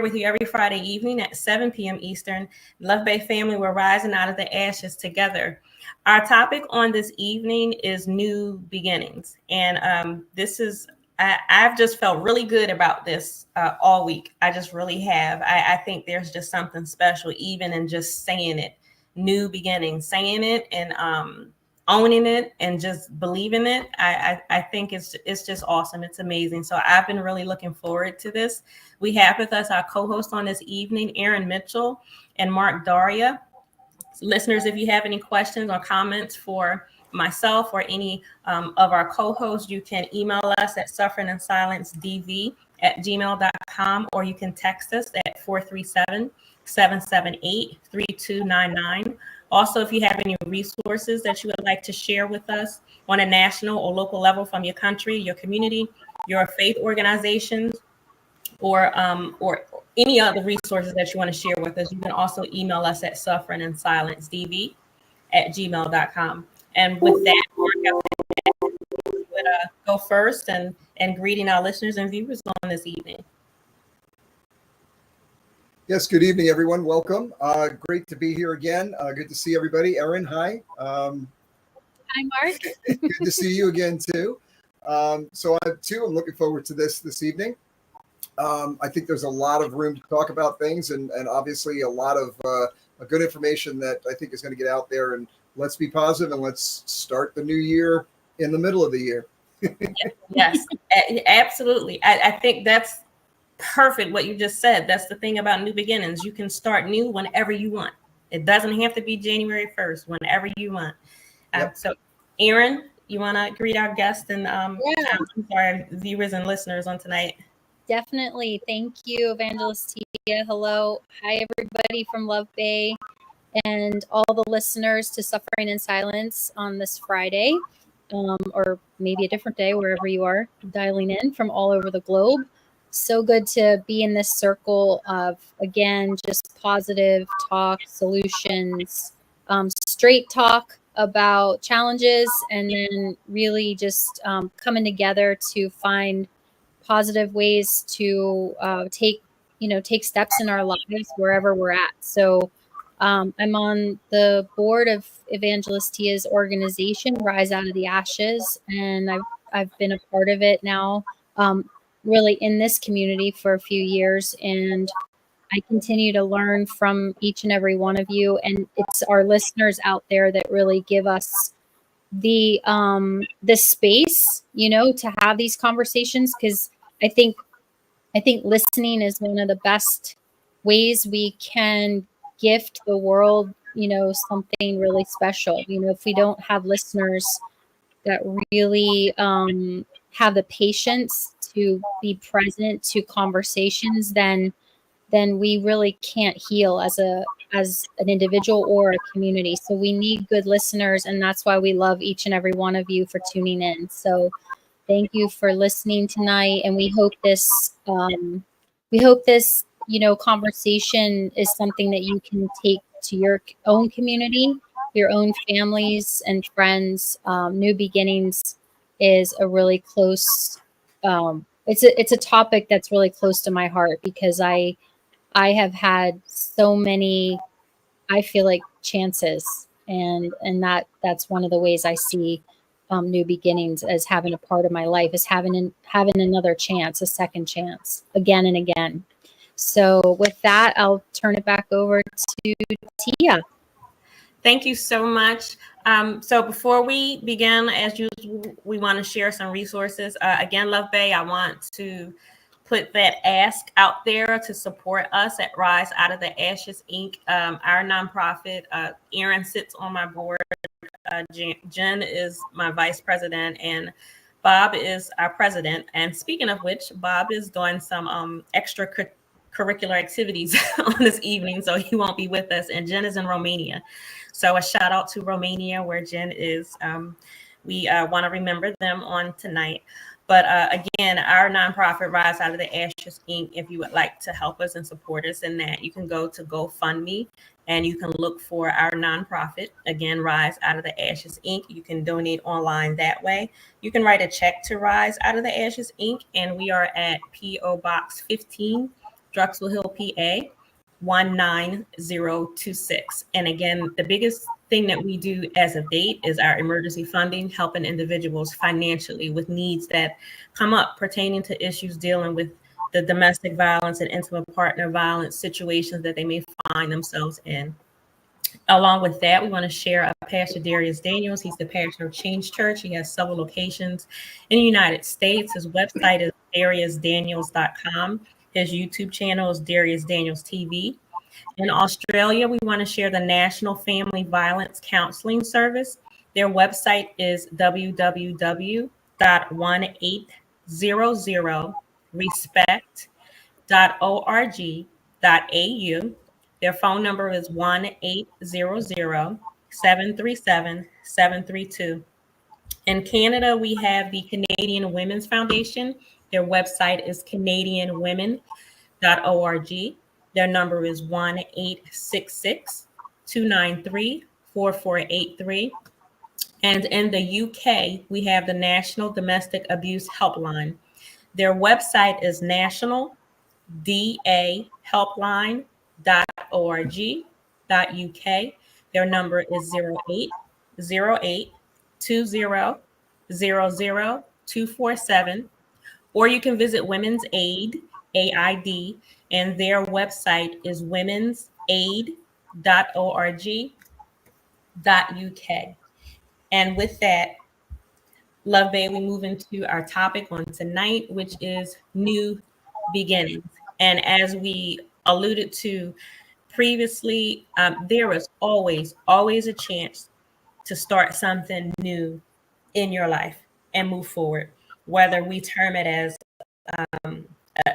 with you every Friday evening at 7 p.m. Eastern. Love Bay family, we're rising out of the ashes together. Our topic on this evening is new beginnings. And I've just felt really good about this all week. I just really have. I think there's just something special, even in just saying it, new beginnings, saying it and owning it and just believing it. I think it's just awesome. It's amazing. So I've been really looking forward to this. We have with us our co-host on this evening, Erin Mitchell and Mark Daria. Listeners, if you have any questions or comments for myself or any of our co-hosts, you can email us at sufferinginscilencedv@gmail.com, or you can text us at 437-778-3299. Also, if you have any resources that you would like to share with us on a national or local level from your country, your community, your faith organizations, or any other resources that you want to share with us, you can also email us at sufferinginscilencedv@gmail.com. And with that, Mark, I would go first and greeting our listeners and viewers on this evening. Yes, good evening, everyone. Welcome. Great to be here again. Good to see everybody. Erin, hi. Hi, Mark. Good to see you again, too. So I'm looking forward to this evening. I think there's a lot of room to talk about things and obviously a lot of good information that I think is going to get out there. And let's be positive and let's start the new year in the middle of the year. Yes, absolutely. I think that's perfect what you just said. That's the thing about new beginnings. You can start new whenever you want. It doesn't have to be January 1st, whenever you want. Yep. So, Erin, you want to greet our guests and our viewers and listeners on tonight? Definitely. Thank you, Evangelist Tia. Hello. Hi, everybody from Love Bay and all the listeners to Suffering in Silence on this Friday, or maybe a different day, wherever you are dialing in from all over the globe. So good to be in this circle of, again, just positive talk, solutions, straight talk about challenges, and then really just coming together to find positive ways to take steps in our lives wherever we're at. So I'm on the board of Evangelist Tia's organization, Rise Out of the Ashes, and I've been a part of it now, really in this community for a few years, and I continue to learn from each and every one of you, and it's our listeners out there that really give us the space, to have these conversations, because I think listening is one of the best ways we can gift the world, something really special. If we don't have listeners that really have the patience to be present to conversations, then we really can't heal as an individual or a community. So we need good listeners, and that's why we love each and every one of you for tuning in. So thank you for listening tonight, and we hope this conversation is something that you can take to your own community, your own families and friends. New beginnings is a really close. It's a topic that's really close to my heart, because I have had so many, I feel like, chances, and that's one of the ways I see new beginnings as having a part of my life, is having another chance, a second chance, again and again. So with that, I'll turn it back over to Tia. Thank you so much. So before we begin, as usual, we want to share some resources. Again, Love Bay, I want to put that ask out there to support us at Rise Out of the Ashes, Inc., our nonprofit. Erin sits on my board. Jen is my vice president, and Bob is our president. And speaking of which, Bob is doing some extracurricular activities on this evening, so he won't be with us. And Jen is in Romania. So a shout out to Romania, where Jen is. We want to remember them on tonight. But again, our nonprofit, Rise Out of the Ashes, Inc., if you would like to help us and support us in that, you can go to GoFundMe and you can look for our nonprofit. Again, Rise Out of the Ashes, Inc. You can donate online that way. You can write a check to Rise Out of the Ashes, Inc., and we are at P.O. Box 15, Drexel Hill, PA 19026. And again, the biggest thing that we do as of date is our emergency funding, helping individuals financially with needs that come up pertaining to issues dealing with the domestic violence and intimate partner violence situations that they may find themselves in. Along with that, we want to share Pastor Darius Daniels. He's the pastor of Change Church. He has several locations in the United States. His website is dariusdaniels.com. His YouTube channel is Darius Daniels TV. In Australia, we want to share the National Family Violence Counseling Service. Their website is www.1800respect.org.au. Their phone number is 1-800-737-732. In Canada, we have the Canadian Women's Foundation. Their website is canadianwomen.org. Their number is 1-866-293-4483. And in the UK, we have the National Domestic Abuse Helpline. Their website is nationaldahelpline.org.uk. Their number is 0808-20-00247. Or you can visit Women's Aid, AID, and their website is womensaid.org.uk. And with that, Love Bay, we move into our topic on tonight, which is new beginnings. And as we alluded to previously, there is always a chance to start something new in your life and move forward, whether we term it as a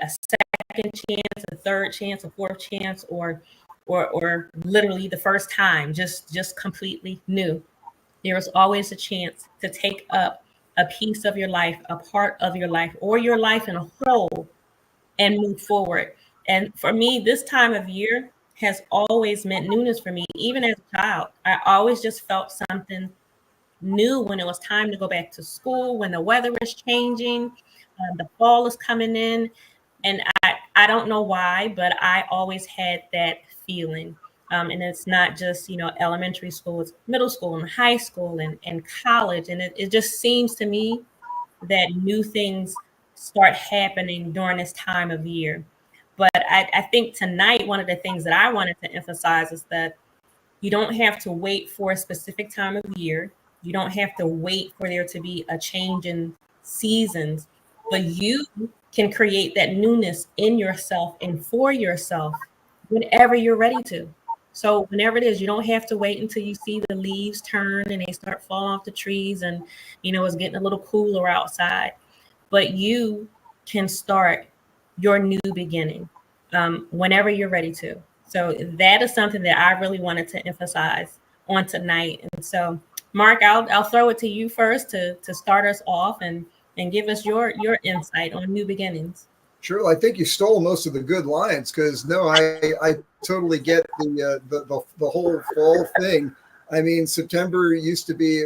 second chance, a third chance, a fourth chance, or literally the first time, just completely new. There is always a chance to take up a piece of your life, a part of your life, or your life in a whole, and move forward. And for me, this time of year has always meant newness for me. Even as a child, I always just felt something new when it was time to go back to school, when the weather was changing, the fall is coming in. And I don't know why, but I always had that feeling. And it's not just, elementary school, it's middle school and high school and college. And it just seems to me that new things start happening during this time of year. But I think tonight, one of the things that I wanted to emphasize is that you don't have to wait for a specific time of year. You don't have to wait for there to be a change in seasons, but you can create that newness in yourself and for yourself whenever you're ready to. So whenever it is, you don't have to wait until you see the leaves turn and they start falling off the trees and, it's getting a little cooler outside. But you can start your new beginning whenever you're ready to. So that is something that I really wanted to emphasize on tonight. And so, Mark, I'll throw it to you first to start us off and give us your insight on new beginnings. Sure. I think you stole most of the good lines because I totally get the whole fall thing. I mean, September used to be,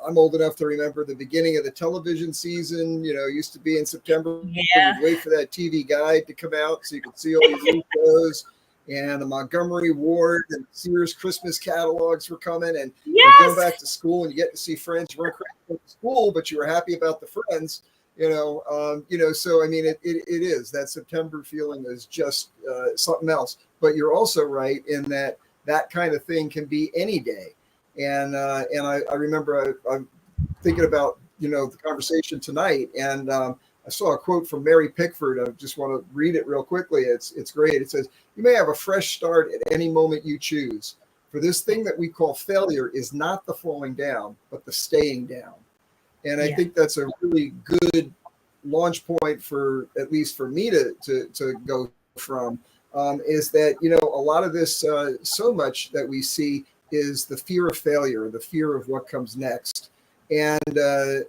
I'm old enough to remember the beginning of the television season, used to be in September. Yeah. You'd wait for that TV guide to come out so you could see all these new shows. And the Montgomery Ward and Sears Christmas catalogs were coming. And yes. You're going back to school and you get to see friends. You weren't crazy at school, but you were happy about the friends. So I mean, it is that September feeling is just something else. But you're also right in that kind of thing can be any day. And I remember I'm thinking about the conversation tonight, and I saw a quote from Mary Pickford. I just want to read it real quickly. It's great. It says, "You may have a fresh start at any moment you choose. For this thing that we call failure is not the falling down, but the staying down." And I think that's a really good launch point for, at least for me to go from, is that, a lot of this, so much that we see is the fear of failure, the fear of what comes next. And I,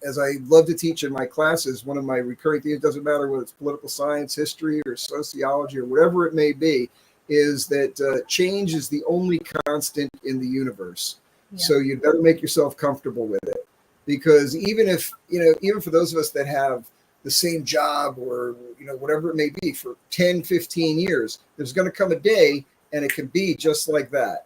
as I love to teach in my classes, one of my recurring themes, doesn't matter whether it's political science, history, or sociology, or whatever it may be, is that change is the only constant in the universe. Yeah. So you better make yourself comfortable with it. Because even if, even for those of us that have the same job or, whatever it may be for 10, 15 years. There's going to come a day, and it can be just like that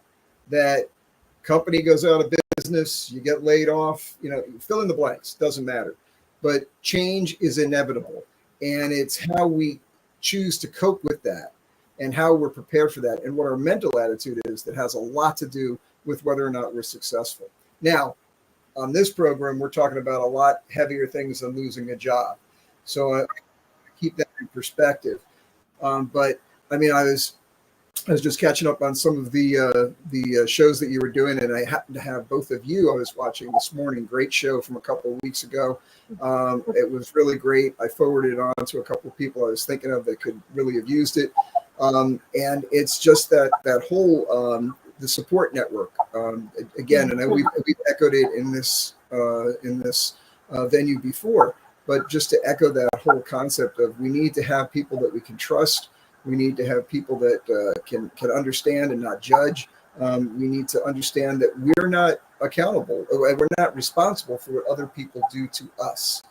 company goes out of business, you get laid off, fill in the blanks, doesn't matter. But change is inevitable. And it's how we choose to cope with that and how we're prepared for that and what our mental attitude is that has a lot to do with whether or not we're successful. Now, on this program, we're talking about a lot heavier things than losing a job. So I keep that in perspective. But I mean, I was just catching up on some of the shows that you were doing, and I happened to have both of you I was watching this morning. Great show from a couple of weeks ago. It was really great. I forwarded it on to a couple of people I was thinking of that could really have used it. And it's just that whole the support network again, and we've echoed it in this venue before. But just to echo that whole concept of we need to have people that we can trust. We need to have people that can understand and not judge. We need to understand that we're not accountable. We're not responsible for what other people do to us,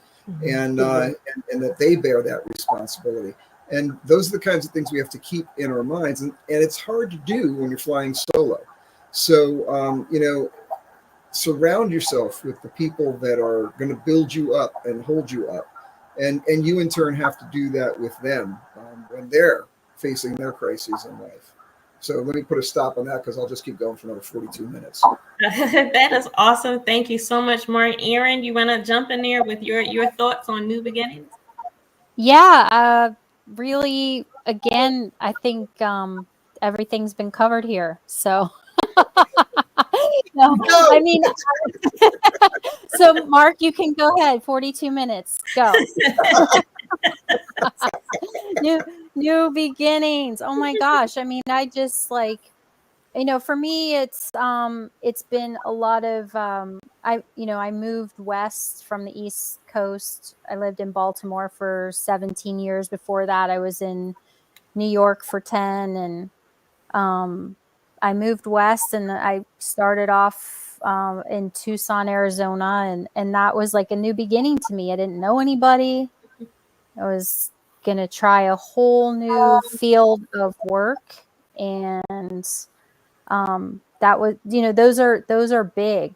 and that they bear that responsibility. And those are the kinds of things we have to keep in our minds. And it's hard to do when you're flying solo. So, surround yourself with the people that are going to build you up and hold you up. And you in turn have to do that with them when they're facing their crises in life. So let me put a stop on that because I'll just keep going for another 42 minutes. That is awesome. Thank you so much, Mark. Erin, you want to jump in there with your thoughts on new beginnings? Yeah, really, again, I think everything's been covered here. So, no, I mean, so Mark, you can go ahead. 42 minutes. Go. New beginnings. Oh my gosh. I mean, I just for me, it's been a lot of, I moved west from the East Coast. I lived in Baltimore for 17 years. Before that, I was in New York for 10. And I moved west, and I started off in Tucson, Arizona. And that was like a new beginning to me. I didn't know anybody. I was going to try a whole new field of work. And that was, those are big.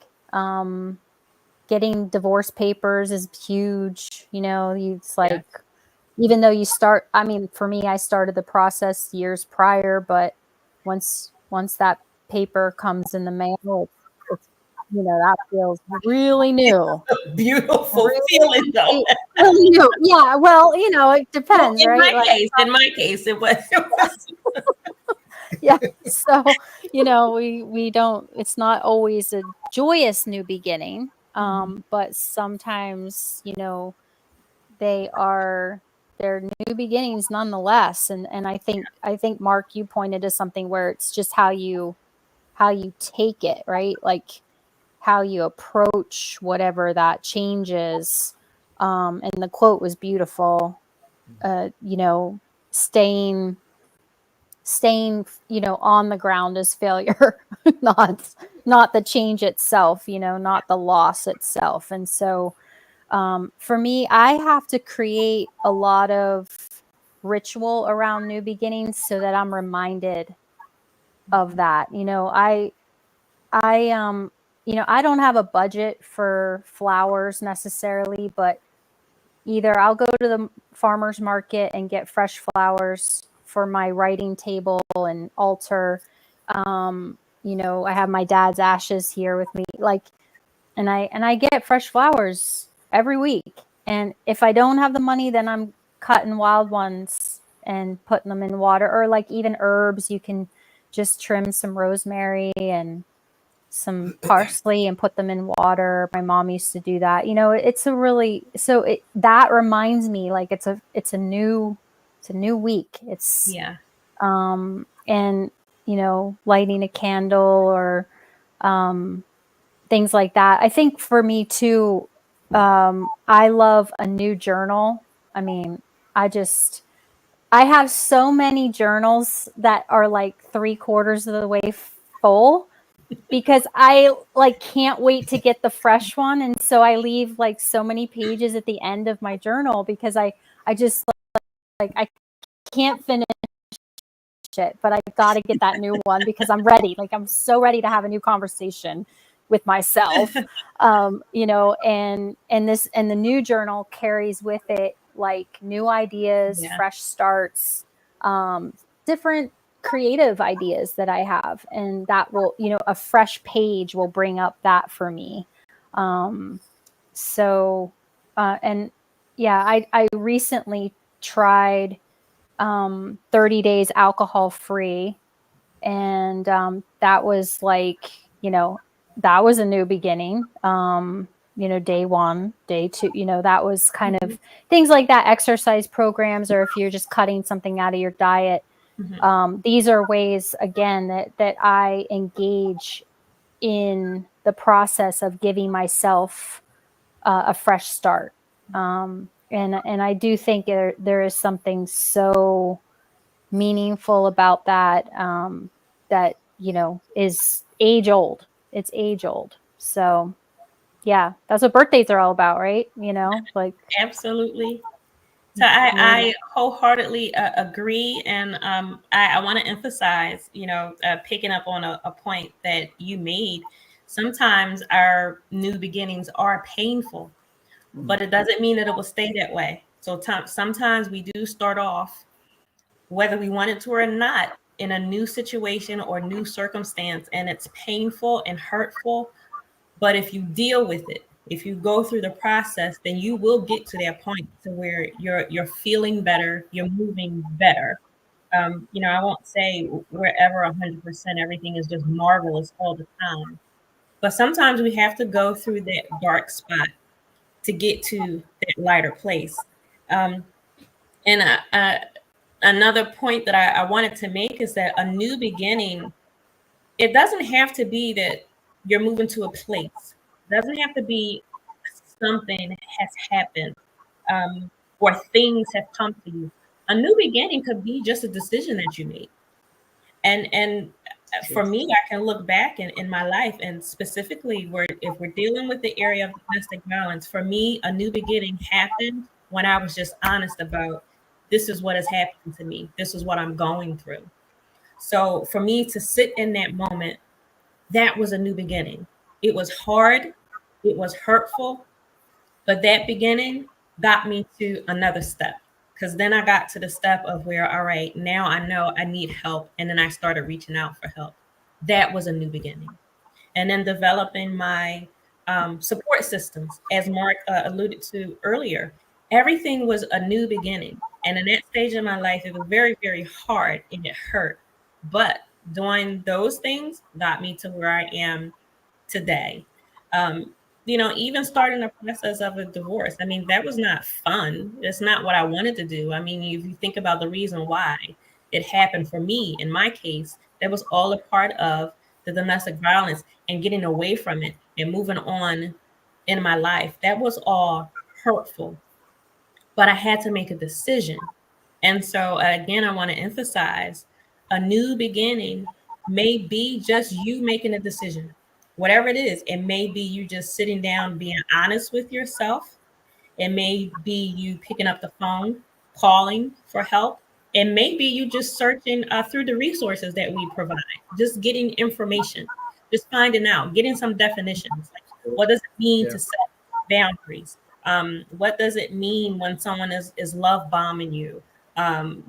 Getting divorce papers is huge. It's like, even though you start, I mean, for me, I started the process years prior, but once that paper comes in the mail, it's, that feels really new. Beautiful feeling, though. Really new. Yeah. Well, it depends, in right? In my case, it was. Yeah. So, we don't, it's not always a joyous new beginning. But sometimes, they're new beginnings nonetheless. And I think Mark, you pointed to something where it's just how you take it, right? Like how you approach whatever that change is. And the quote was beautiful. Staying, on the ground is failure, not the change itself, not the loss itself. And so, for me, I have to create a lot of ritual around new beginnings so that I'm reminded of that. I don't have a budget for flowers necessarily, but either I'll go to the farmer's market and get fresh flowers for my writing table and altar. I have my dad's ashes here with me, and I get fresh flowers every week. And if I don't have the money, then I'm cutting wild ones and putting them in water, or like even herbs. You can just trim some rosemary and some parsley and put them in water. My mom used to do that. That reminds me, like it's a new week. It's and lighting a candle or things like that. I think for me too, I love a new journal. I mean, I have so many journals that are like 3/4 of the way full. because I like can't wait to get the fresh one. And so I leave like so many pages at the end of my journal because I just like I can't finish it, but I got to get that new one because I'm ready. Like I'm so ready to have a new conversation with myself. You know, and the new journal carries with it like new ideas, Yeah. fresh starts, different creative ideas that I have, and that will, you know, a fresh page will bring up that for me. Um, so, and yeah, I recently tried 30 days alcohol free. And that was like, you know, that was a new beginning. You know, day one, day two, you know, that was kind Mhm. of things like that, exercise programs, or if you're just cutting something out of your diet. Mhm. These are ways, again, that I engage in the process of giving myself a fresh start. And I do think there is something so meaningful about that, that, you know, is age old. It's age old. So yeah, that's what birthdays are all about, right? You know, like Absolutely. So I, maybe. I wholeheartedly agree, and I want to emphasize, picking up on a point that you made. Sometimes our new beginnings are painful, but it doesn't mean that it will stay that way. So sometimes we do start off, whether we wanted to or not, in a new situation or new circumstance, and it's painful and hurtful. But if you deal with it, if you go through the process, then you will get to that point to where you're feeling better, you're moving better. I won't say we're ever 100%, everything is just marvelous all the time. But sometimes we have to go through that dark spot to get to that lighter place. Um, and another point that I wanted to make is that a new beginning, it doesn't have to be that you're moving to a place. It doesn't have to be something has happened, or things have come to you. A new beginning could be just a decision that you made. And True. for me, I can look back in my life, and specifically if we're dealing with the area of domestic violence, for me, a new beginning happened when I was just honest about, this is what has happened to me. This is what I'm going through. So for me to sit in that moment, that was a new beginning. It was hard, it was hurtful, but that beginning got me to another step. Because then I got to the step of where, all right, now I know I need help. And then I started reaching out for help. That was a new beginning. And then developing my support systems, as Mark alluded to earlier, everything was a new beginning. And in that stage of my life, it was very, very hard and it hurt. But doing those things got me to where I am today. Um, even starting the process of a divorce, I mean, that was not fun. It's not what I wanted to do. I mean, if you think about the reason why it happened for me, in my case, that was all a part of the domestic violence and getting away from it and moving on in my life. That was all hurtful, but I had to make a decision. And so, again, I want to emphasize, a new beginning may be just you making a decision. Whatever it is, it may be you just sitting down, being honest with yourself. It may be you picking up the phone, calling for help. It may be you just searching through the resources that we provide, just getting information, just finding out, getting some definitions. Like, what does it mean Yeah. to set boundaries? What does it mean when someone is love bombing you?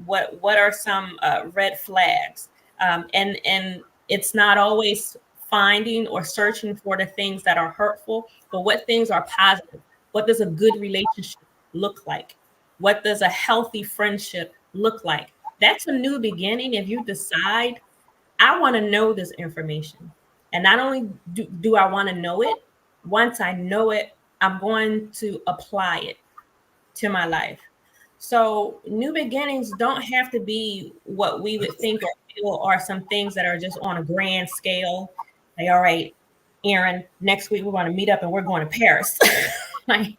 What are some red flags? And it's not always finding or searching for the things that are hurtful, but what things are positive. What does a good relationship look like? What does a healthy friendship look like? That's a new beginning. If you decide, I want to know this information. And not only do I want to know it, once I know it, I'm going to apply it to my life. So new beginnings don't have to be what we would think or feel are some things that are just on a grand scale. Like, all right, Erin, next week we're going to meet up and we're going to Paris. Like,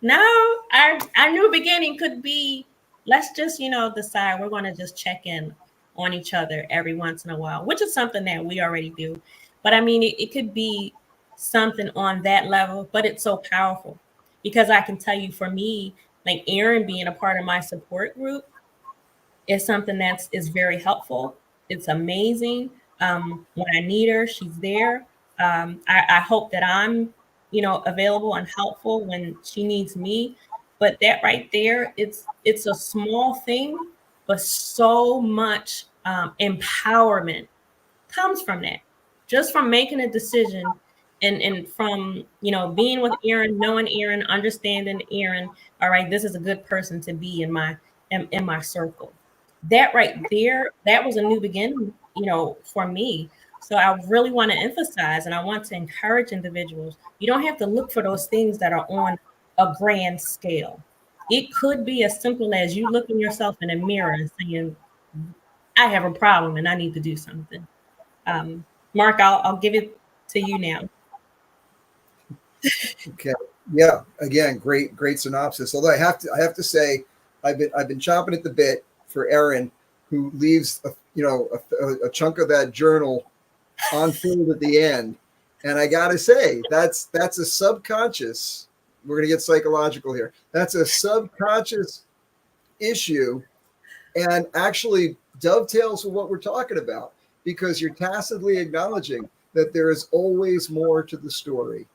no, our new beginning could be, let's just, decide we're going to just check in on each other every once in a while, which is something that we already do. But I mean, it could be something on that level, but it's so powerful because I can tell you for me, like Erin being a part of my support group is something that's is very helpful. It's amazing. When I need her, she's there. I hope that I'm, available and helpful when she needs me. But that right there, it's a small thing, but so much empowerment comes from that. Just from making a decision and from being with Erin, knowing Erin, understanding Erin, all right, this is a good person to be in my circle. That right there, that was a new beginning, for me. So I really want to emphasize and I want to encourage individuals. You don't have to look for those things that are on a grand scale. It could be as simple as you looking yourself in a mirror and saying, I have a problem and I need to do something. Mark, I'll give it to you now. Okay. Yeah. Again, great synopsis. Although I have to say, I've been chomping at the bit for Erin, who leaves a chunk of that journal unfilled at the end. And I gotta say, that's a subconscious. We're gonna get psychological here. That's a subconscious issue, and actually dovetails with what we're talking about because you're tacitly acknowledging that there is always more to the story.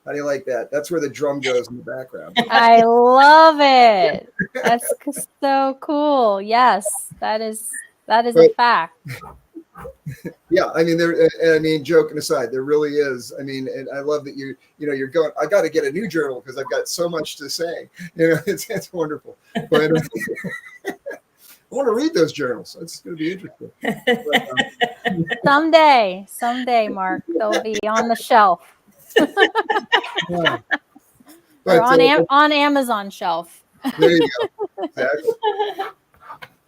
How do you like that? That's where the drum goes in the background. I love it. That's so cool. Yes, that is a fact. Yeah, I mean, joking aside, there really is. I mean, and I love that you're going. I got to get a new journal because I've got so much to say. It's wonderful. But I want to read those journals. It's going to be interesting. But, Someday, Mark, they'll be on the shelf. yeah. Or But, on Amazon shelf. there you go. Exactly.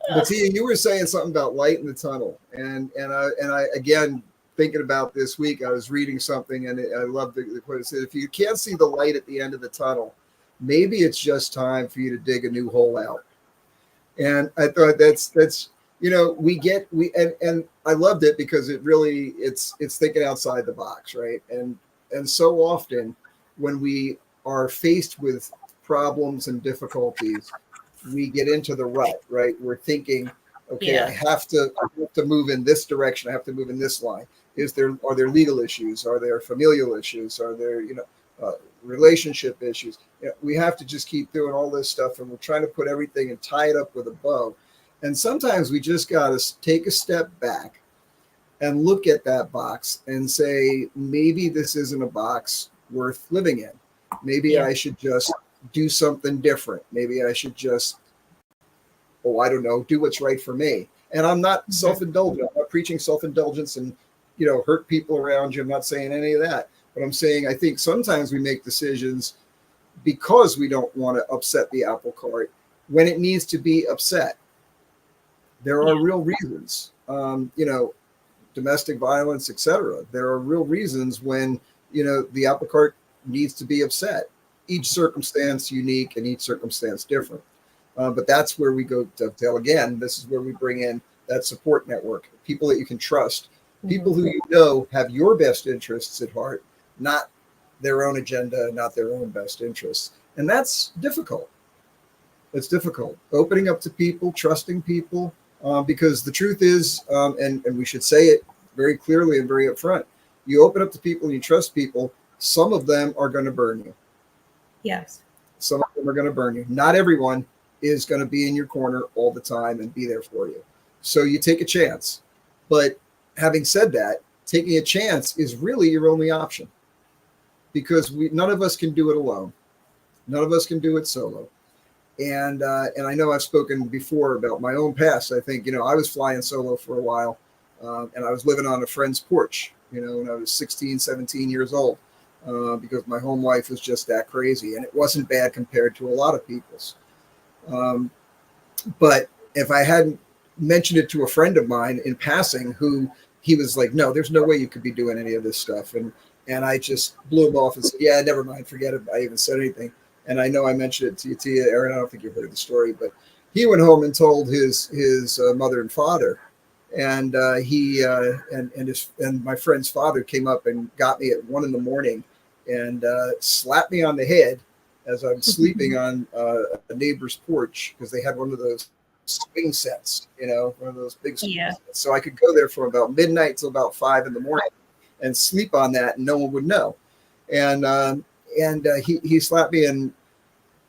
But Tia, you were saying something about light in the tunnel, and I again thinking about this week, I was reading something, and I love the quote. It said, "If you can't see the light at the end of the tunnel, maybe it's just time for you to dig a new hole out." And I thought that's and I loved it because it really it's thinking outside the box, right? And so often when we are faced with problems and difficulties, we get into the rut, right? We're thinking, okay, Yeah. I have to move in this direction. I have to move in this line. Are there legal issues? Are there familial issues? Are there, relationship issues? We have to just keep doing all this stuff, and we're trying to put everything and tie it up with a bow. And sometimes we just got to take a step back and look at that box and say, maybe this isn't a box worth living in. Maybe I should just do something different. Maybe I should just, I don't know, do what's right for me. And I'm not self-indulgent. I'm not preaching self-indulgence and, hurt people around you. I'm not saying any of that. But I'm saying I think sometimes we make decisions because we don't want to upset the apple cart when it needs to be upset. There are real reasons, domestic violence, etc. There are real reasons when, the apple cart needs to be upset. Each circumstance unique and each circumstance different. But that's where we go dovetail again. This is where we bring in that support network, people that you can trust, people who have your best interests at heart, not their own agenda, not their own best interests. And that's difficult. It's difficult. Opening up to people, trusting people, because the truth is, and we should say it very clearly and very upfront, you open up to people and you trust people, some of them are going to burn you. Yes. Some of them are going to burn you. Not everyone is going to be in your corner all the time and be there for you. So you take a chance. But having said that, taking a chance is really your only option because none of us can do it alone. None of us can do it solo. And I know I've spoken before about my own past. I think, I was flying solo for a while and I was living on a friend's porch, when I was 16, 17 years old. Because my home life was just that crazy, and it wasn't bad compared to a lot of people's. But if I hadn't mentioned it to a friend of mine in passing, who he was like, "No, there's no way you could be doing any of this stuff," and I just blew him off and said, "Yeah, never mind, forget it." I even said anything, and I know I mentioned it to you, Tia, Erin. I don't think you've heard the story, but he went home and told his mother and father, And and my friend's father came up and got me at 1 a.m. and slapped me on the head as I'm sleeping on a neighbor's porch, because they had one of those swing sets, one of those big swing Yeah. sets. So I could go there from about midnight till about 5 a.m. and sleep on that, and no one would know. And he slapped me, and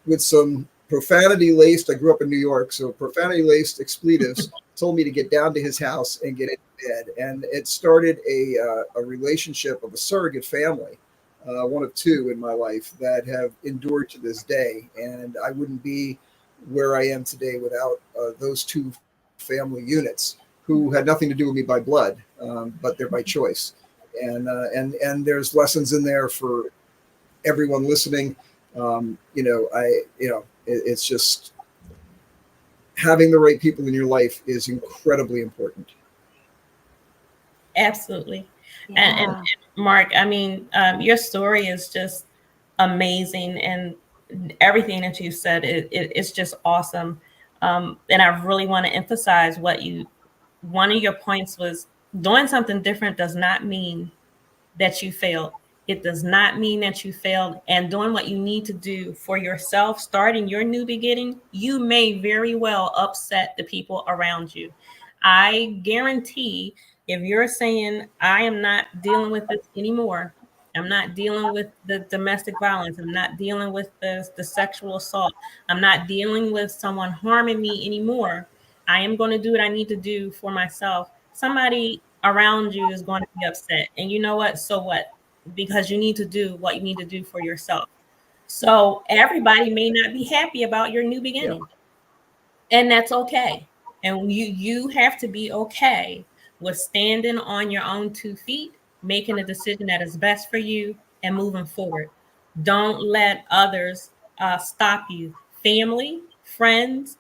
with some profanity laced, I grew up in New York, so profanity laced expletives, told me to get down to his house and get into bed. And it started a relationship of a surrogate family, one of two in my life, that have endured to this day. And I wouldn't be where I am today without those two family units, who had nothing to do with me by blood, but they're by choice. And there's lessons in there for everyone listening. It's just having the right people in your life is incredibly important. Absolutely. And Yeah. Mark, I mean, your story is just amazing, and everything that you said, it's just awesome. And I really want to emphasize one of your points was, doing something different does not mean that you failed. It does not mean that you failed. And doing what you need to do for yourself, starting your new beginning, you may very well upset the people around you. I guarantee, if you're saying, I am not dealing with this anymore, I'm not dealing with the domestic violence, I'm not dealing with the sexual assault, I'm not dealing with someone harming me anymore, I am going to do what I need to do for myself. Somebody around you is going to be upset. And you know what? So what? Because you need to do what you need to do for yourself. So everybody may not be happy about your new Yeah. beginning. And that's okay. And you have to be okay with standing on your own 2 feet, making a decision that is best for you, and moving forward. Don't let others stop you. Family, friends,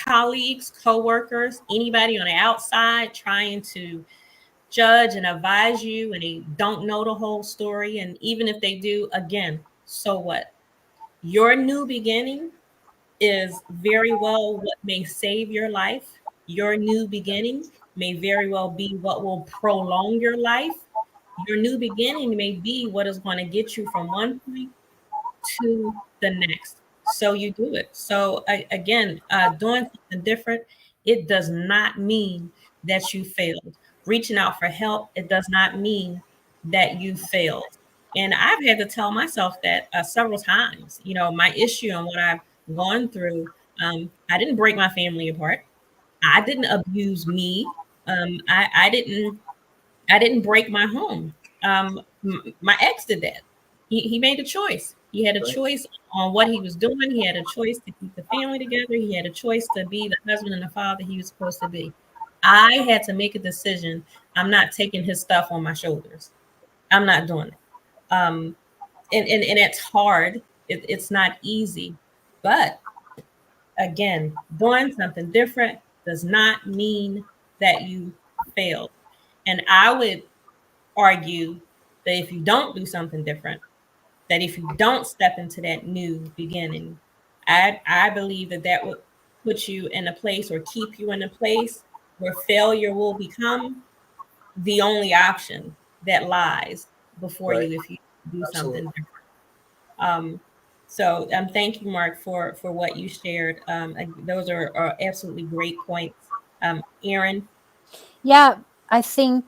colleagues, coworkers, anybody on the outside trying to judge and advise you, and they don't know the whole story. And even if they do, again, so what? Your new beginning is very well what may save your life. Your new beginning may very well be what will prolong your life. Your new beginning may be what is going to get you from one point to the next. So you do it. So again, doing something different, it does not mean that you failed. Reaching out for help, it does not mean that you failed. And I've had to tell myself that several times. My issue and what I've gone through. I didn't break my family apart. I didn't abuse me. I didn't break my home. My ex did that. He made a choice. He had a Right. choice on what he was doing. He had a choice to keep the family together. He had a choice to be the husband and the father he was supposed to be. I had to make a decision. I'm not taking his stuff on my shoulders. I'm not doing it. Um, and it's hard. It's not easy. But again, doing something different does not mean that you failed. And I would argue that if you don't do something different, that if you don't step into that new beginning, I believe that would put you in a place, or keep you in a place, where failure will become the only option that lies before Right. you if you do something Absolutely. different. Um, so thank you, Mark, for what you shared. Those are absolutely great points. Erin. Yeah, I think,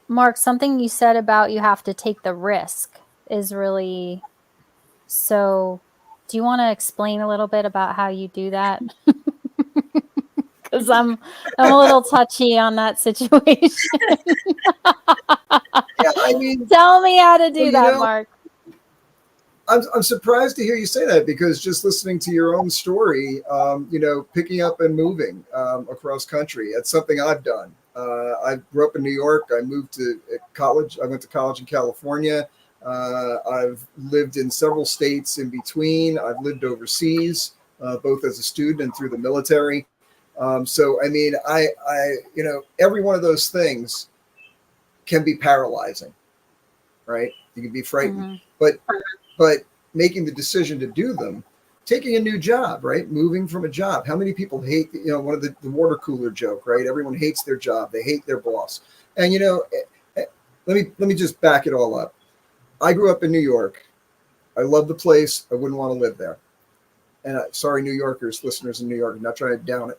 Mark, something you said about you have to take the risk is really so. Do you want to explain a little bit about how you do that? Because I'm a little touchy on that situation. Yeah. I mean, Tell me how to well, do that, Mark. I'm surprised to hear you say that, because just listening to your own story, picking up and moving across country, that's something I've done. I grew up in New York. I moved to college. I went to college in California. I've lived in several states in between. I've lived overseas, both as a student and through the military. So, I mean, every one of those things can be paralyzing, right? You can be frightened, Hmm. but making the decision to do them taking a new job, right? Moving from a job. How many people hate, one of the water cooler joke, right? Everyone hates their job. They hate their boss. And, let me just back it all up. I grew up in New York. I love the place. I wouldn't want to live there. And sorry, New Yorkers, listeners in New York, I'm not trying to down it.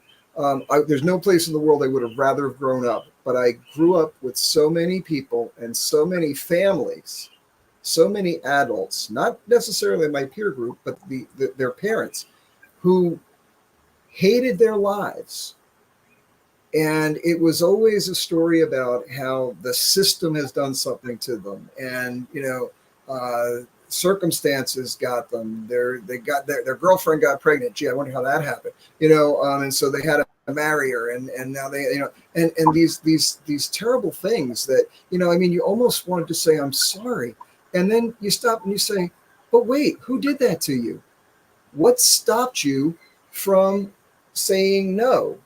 There's no place in the world I would have rather have grown up. But I grew up with so many people and so many families, so many adults, not necessarily my peer group, but their parents, who hated their lives. And it was always a story about how the system has done something to them. And, circumstances got them. Their girlfriend got pregnant. Gee, I wonder how that happened. And so they had to marry her, and now they, and these terrible things that, you almost wanted to say, I'm sorry. And then you stop and you say, but wait, who did that to you? What stopped you from saying no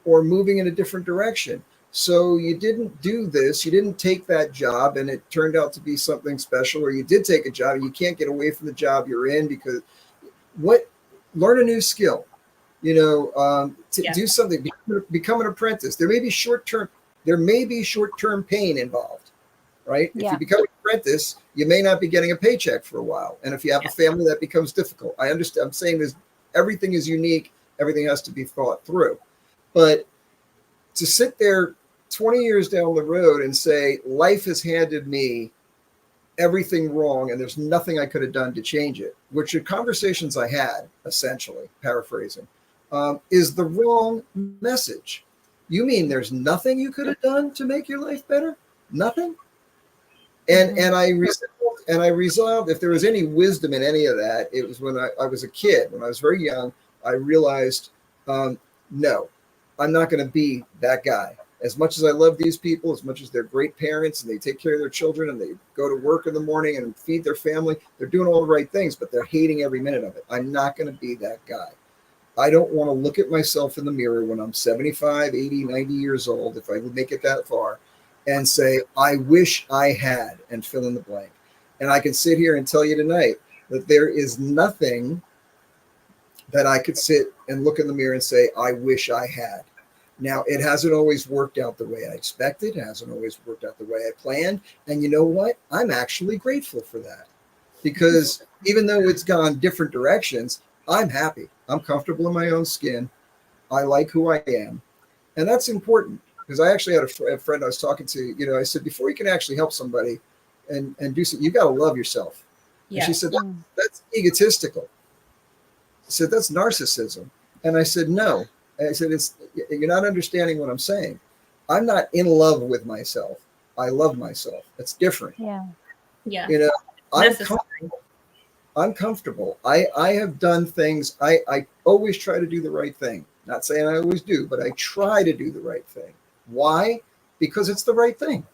or moving in a different direction? So you didn't do this, you didn't take that job and it turned out to be something special, or you did take a job and you can't get away from the job you're in because learn a new skill, do something, become an apprentice. There may be short-term pain involved, right? Yeah. If you become an apprentice, you may not be getting a paycheck for a while. And if you have a family, that becomes difficult. I understand. I'm saying everything is unique. Everything has to be thought through. But to sit there 20 years down the road and say, life has handed me everything wrong and there's nothing I could have done to change it, which are conversations I had, essentially, paraphrasing, is the wrong message. You mean there's nothing you could have done to make your life better? Nothing? And I resolved, if there was any wisdom in any of that, it was when I was a kid. When I was very young, I realized, no, I'm not going to be that guy. As much as I love these people, as much as they're great parents and they take care of their children and they go to work in the morning and feed their family, they're doing all the right things, but they're hating every minute of it. I'm not going to be that guy. I don't want to look at myself in the mirror when I'm 75, 80, 90 years old, if I would make it that far, and say, I wish I had, and fill in the blank. And I can sit here and tell you tonight that there is nothing that I could sit and look in the mirror and say, I wish I had. Now, it hasn't always worked out the way I expected. It hasn't always worked out the way I planned. And you know what? I'm actually grateful for that. Because even though it's gone different directions, I'm happy. I'm comfortable in my own skin. I like who I am. And that's important. Because I actually had a friend I was talking to, I said, before you can actually help somebody and do something, you got to love yourself. Yeah. And she said, that's egotistical. I said, that's narcissism. And I said, no. And I said, you're not understanding what I'm saying. I'm not in love with myself. I love myself. That's different. Yeah. Yeah. I'm comfortable. I have done things. I always try to do the right thing. Not saying I always do, but I try to do the right thing. Why? Because it's the right thing.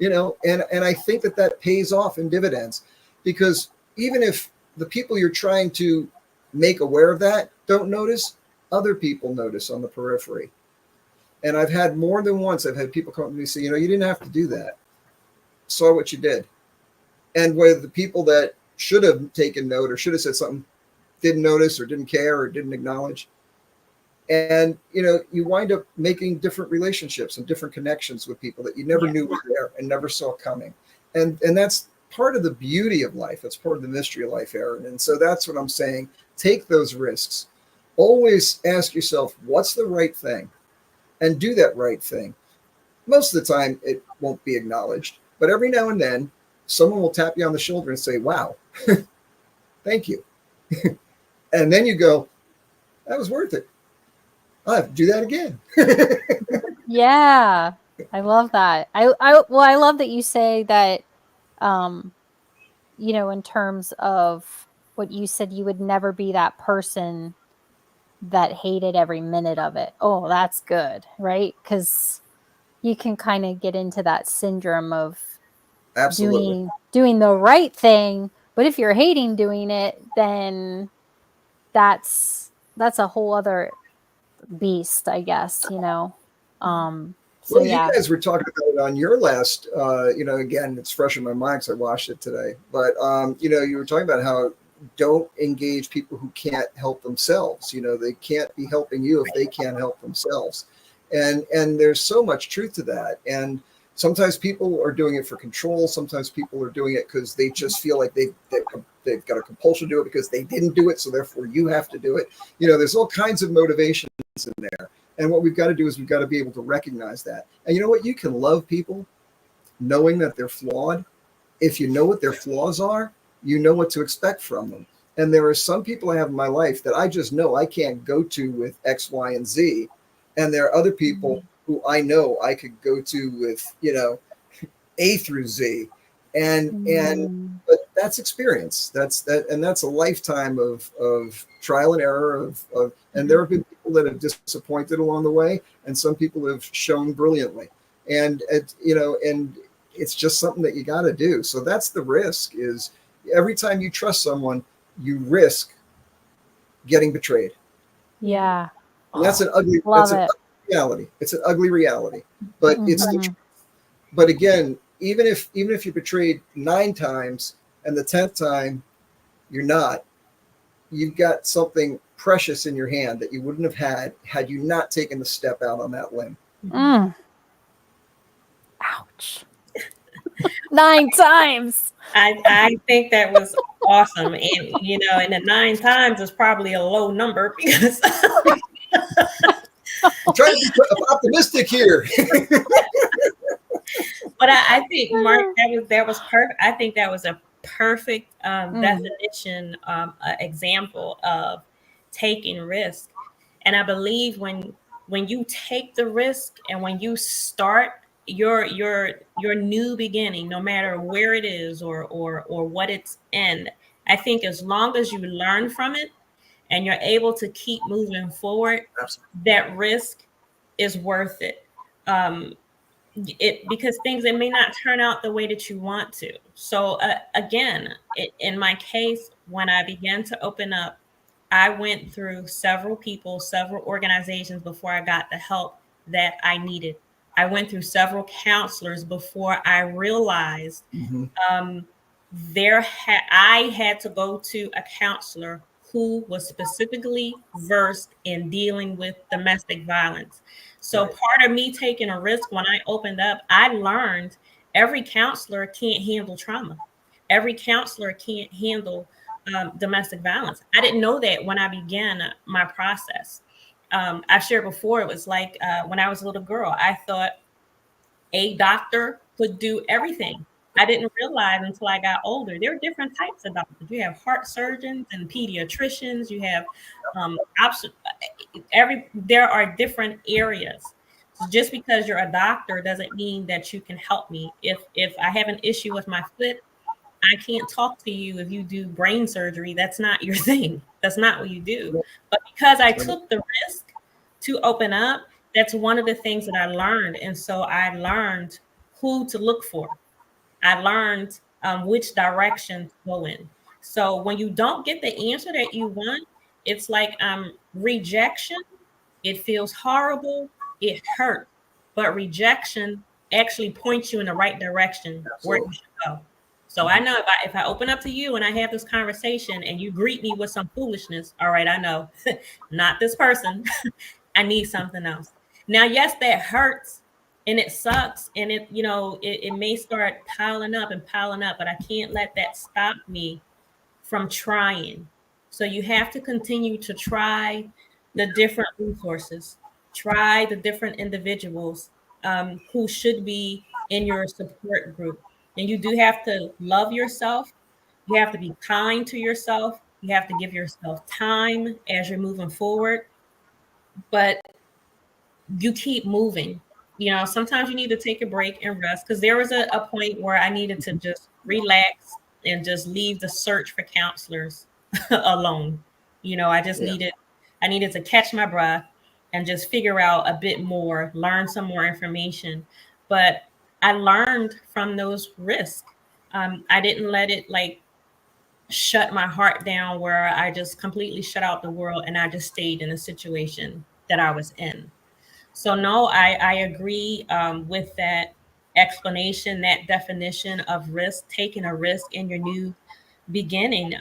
And I think that pays off in dividends, because even if the people you're trying to make aware of that don't notice, other people notice on the periphery. And I've had more than once, I've had people come to me and say, you didn't have to do that. Saw what you did. And whether the people that should have taken note or should have said something didn't notice or didn't care or didn't acknowledge. And, you wind up making different relationships and different connections with people that you never knew were there and never saw coming. And that's part of the beauty of life. That's part of the mystery of life, Erin. And so that's what I'm saying. Take those risks. Always ask yourself, what's the right thing? And do that right thing. Most of the time, it won't be acknowledged. But every now and then, someone will tap you on the shoulder and say, wow, thank you. And then you go, that was worth it. I'll have to do that again. Yeah, I love that. I love that you say that, in terms of what you said, you would never be that person that hated every minute of it. Oh, that's good, right? Because you can kind of get into that syndrome of doing the right thing, but if you're hating doing it, then that's a whole other beast, I guess. So well, you guys were talking about it on your last, again, it's fresh in my mind because I watched it today. But, you were talking about how don't engage people who can't help themselves. They can't be helping you if they can't help themselves. And there's so much truth to that. And sometimes people are doing it for control. Sometimes people are doing it because they just feel like they've got a compulsion to do it because they didn't do it, so therefore you have to do it. There's all kinds of motivations in there. And what we've got to do is we've got to be able to recognize that. And you know what? You can love people knowing that they're flawed. If you know what their flaws are, you know what to expect from them. And there are some people I have in my life that I just know I can't go to with X, Y, and Z. And there are other people who I know I could go to with, A through Z. But that's experience. That's a lifetime of trial and error and there have been people that have disappointed along the way, and some people have shown brilliantly. And it's just something that you got to do. So that's the risk, is every time you trust someone, you risk getting betrayed. Yeah. And that's an ugly reality. It's an ugly reality, but it's the truth. But again, even if you're betrayed 9 times and the 10th time you're not, you've got something precious in your hand that you wouldn't have had you not taken the step out on that limb. Ouch. 9 times. I think that was awesome. And, and the 9 times is probably a low number because I'm trying to be optimistic here. But I think, Mark, that was perfect. I think that was a perfect definition, example of taking risk. And I believe when you take the risk and when you start your new beginning, no matter where it is or what it's in, I think as long as you learn from it and you're able to keep moving forward, that risk is worth it. Because things, it may not turn out the way that you want to. So again, in my case, when I began to open up, I went through several people, several organizations before I got the help that I needed. I went through several counselors before I realized I had to go to a counselor who was specifically versed in dealing with domestic violence. So part of me taking a risk when I opened up, I learned every counselor can't handle trauma. Every counselor can't handle domestic violence. I didn't know that when I began my process. I shared before, it was like when I was a little girl, I thought a doctor could do everything. I didn't realize until I got older, there are different types of doctors. You have heart surgeons and pediatricians. You have there are different areas. So just because you're a doctor doesn't mean that you can help me. If I have an issue with my foot, I can't talk to you if you do brain surgery. That's not your thing. That's not what you do. But because I took the risk to open up, that's one of the things that I learned. And so I learned who to look for. I learned which direction to go in. So when you don't get the answer that you want, it's like rejection. It feels horrible. It hurts. But rejection actually points you in the right direction where you should go. So I know if I open up to you and I have this conversation and you greet me with some foolishness, all right, I know, not this person. I need something else. Now, yes, that hurts and it sucks, and it may start piling up, but I can't let that stop me from trying. So you have to continue to try the different resources, try the different individuals who should be in your support group. And you do have to love yourself. You have to be kind to yourself. You have to give yourself time as you're moving forward. But you keep moving. Sometimes you need to take a break and rest, because there was a point where I needed to just relax and just leave the search for counselors alone. I just needed to catch my breath and just figure out a bit more, learn some more information. But I learned from those risks. I didn't let it shut my heart down where I just completely shut out the world and I just stayed in a situation that I was in. So no, I agree with that explanation, that definition of risk, taking a risk in your new beginning.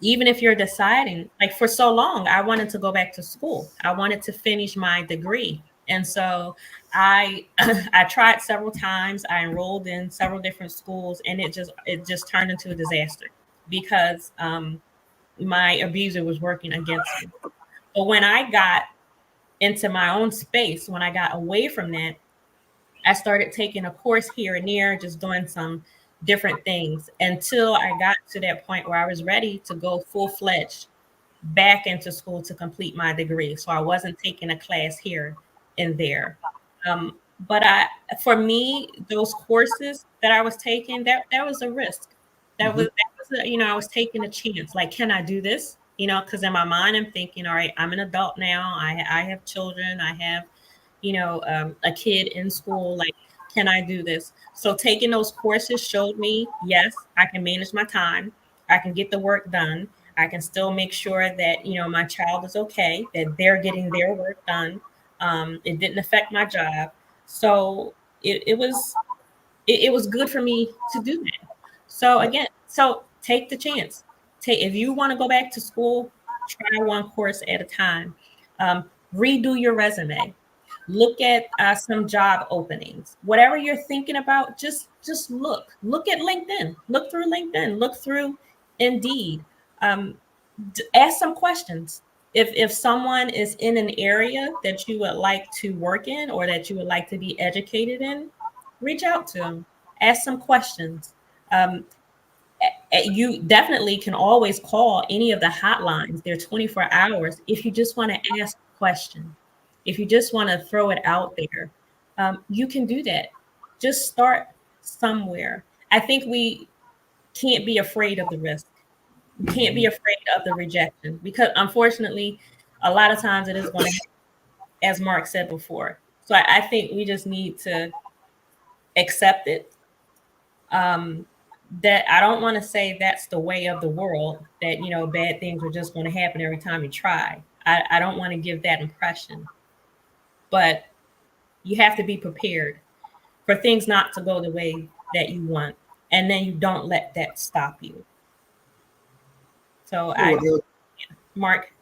even if you're deciding, like for so long, I wanted to go back to school. I wanted to finish my degree. And so I I tried several times. I enrolled in several different schools, and it just turned into a disaster because my abuser was working against me. But when I got into my own space, when I got away from that, I started taking a course here and there, just doing some different things until I got to that point where I was ready to go full fledged back into school to complete my degree. So I wasn't taking a class here and there. But for me, those courses that I was taking, that was a risk. I was taking a chance. Like, can I do this? Because in my mind, I'm thinking, all right, I'm an adult now. I have children. I have a kid in school. Like, can I do this? So taking those courses showed me, yes, I can manage my time. I can get the work done. I can still make sure that, my child is okay, that they're getting their work done. It didn't affect my job. So it was good for me to do that. So again, take the chance. If you want to go back to school, try one course at a time. Redo your resume. Look at some job openings. Whatever you're thinking about, just look. Look at LinkedIn. Look through LinkedIn. Look through Indeed. Um, Ask some questions. If someone is in an area that you would like to work in or that you would like to be educated in, reach out to them. Ask some questions. Um, you definitely can always call any of the hotlines. They're 24 hours if you just want to ask a question. If you just want to throw it out there, you can do that. Just start somewhere. I think we can't be afraid of the risk. We can't be afraid of the rejection because unfortunately, a lot of times it is going to happen, as Mark said before. So I think we just need to accept it. That I don't want to say that's the way of the world, that bad things are just going to happen every time you try. I don't want to give that impression, but you have to be prepared for things not to go the way that you want, and then you don't let that stop you. So Mark.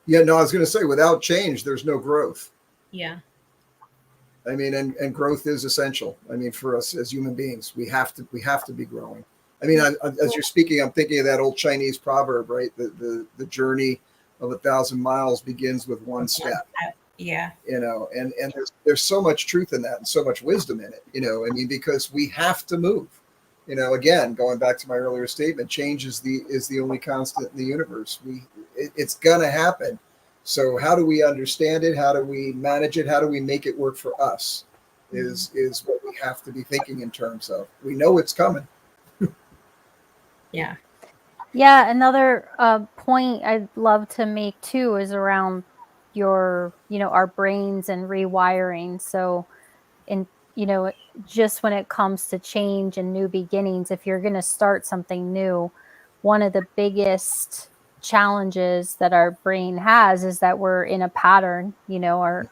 Yeah, no, I was going to say, without change, there's no growth. Yeah. I mean, and growth is essential. I mean, for us as human beings, we have to be growing. I mean, as you're speaking, I'm thinking of that old Chinese proverb, right? The journey of 1,000 miles begins with one step. Yeah. And there's so much truth in that and so much wisdom in it. I mean, because we have to move. Again, going back to my earlier statement, change is the only constant in the universe. It's gonna happen. So how do we understand it? How do we manage it? How do we make it work for us? Is what we have to be thinking in terms of. We know it's coming. Yeah. Yeah. Another point I'd love to make too is around our brains and rewiring. So, just when it comes to change and new beginnings, if you're going to start something new, one of the biggest challenges that our brain has is that we're in a pattern. Our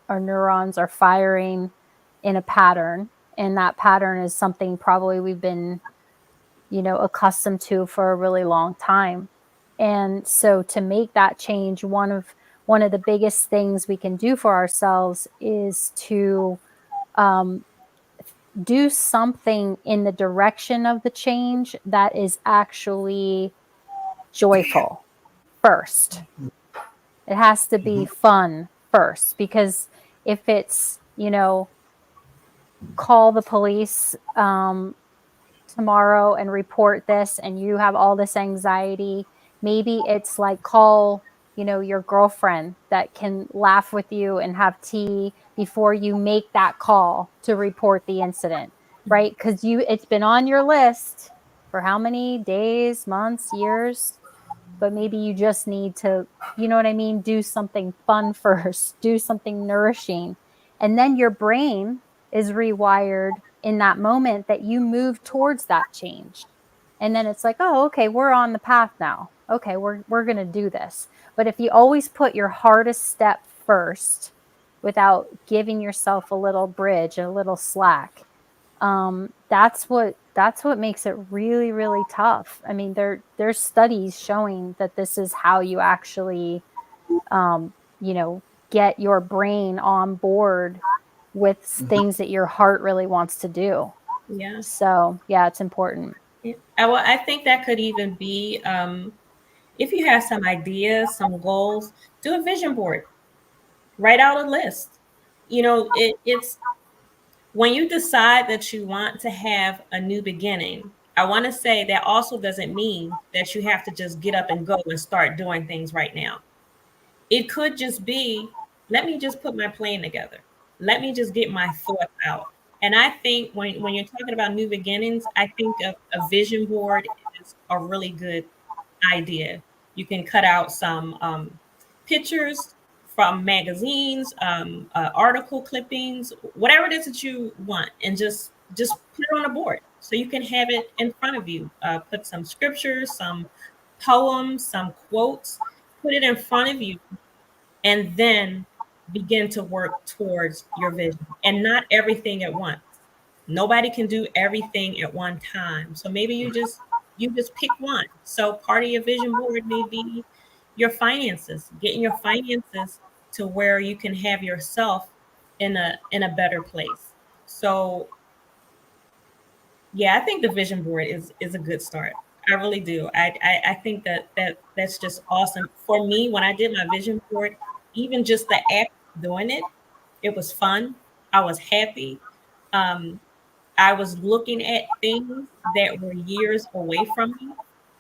neurons are firing in a pattern, and that pattern is something probably we've been accustomed to for a really long time. And so to make that change, one of the biggest things we can do for ourselves is to do something in the direction of the change that is actually joyful first. It has to be fun first, because if it's, call the police tomorrow and report this, and you have all this anxiety, maybe it's like call your girlfriend that can laugh with you and have tea before you make that call to report the incident, right? Because it's been on your list for how many days, months, years, but maybe you just need to, you know what I mean, do something fun first, do something nourishing, and then your brain is rewired in that moment that you move towards that change. And then it's like, oh, okay, we're on the path now. Okay, we're going to do this. But if you always put your hardest step first without giving yourself a little bridge, a little slack, that's what that's what makes it really, really tough. I mean, there's studies showing that this is how you actually, you know, get your brain on board with things that your heart really wants to do. Yeah. So yeah, it's important. Yeah. Well, I think that could even be if you have some ideas, some goals, do a vision board. Write out a list. You know, it's when you decide that you want to have a new beginning. I want to say that also doesn't mean that you have to just get up and go and start doing things right now. It could just be, let me just put my plan together. Let me just get my thoughts out. And I think when you're talking about new beginnings, I think of a vision board is a really good idea. You can cut out some pictures from magazines, article clippings, whatever it is that you want, and just put it on a board so you can have it in front of you. Put some scriptures, some poems, some quotes, put it in front of you, and then begin to work towards your vision. And not everything at once. Nobody can do everything at one time. So maybe you just pick one. So part of your vision board may be your finances, getting your finances to where you can have yourself in a better place. So yeah, I think the vision board is a good start. I really do. I think that's just awesome. For me, when I did my vision board, even just the act of doing it, it was fun. I was happy. Um, I was looking at things that were years away from me,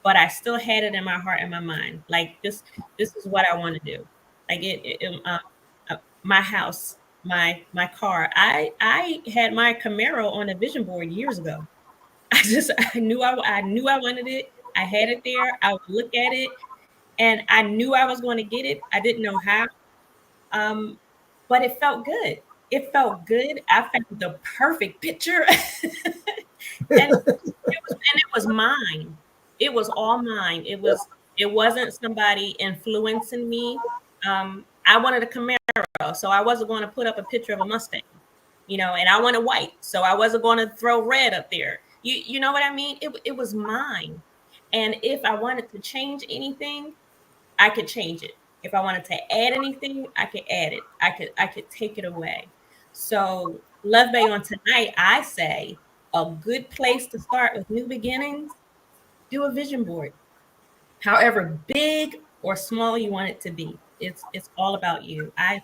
but I still had it in my heart and my mind. Like this is what I want to do. Like my house, my car. I had my Camaro on a vision board years ago. I knew I wanted it. I had it there. I would look at it, and I knew I was going to get it. I didn't know how, um, but it felt good. It felt good. I found the perfect picture, and it was mine. It was all mine. It wasn't somebody influencing me. I wanted a Camaro, so I wasn't going to put up a picture of a Mustang, and I wanted white, so I wasn't going to throw red up there. You know what I mean? It was mine, and if I wanted to change anything, I could change it. If I wanted to add anything, I could add it. I could take it away. So, Love Bay on tonight, I say a good place to start with new beginnings, do a vision board. However big or small you want it to be. It's all about you. I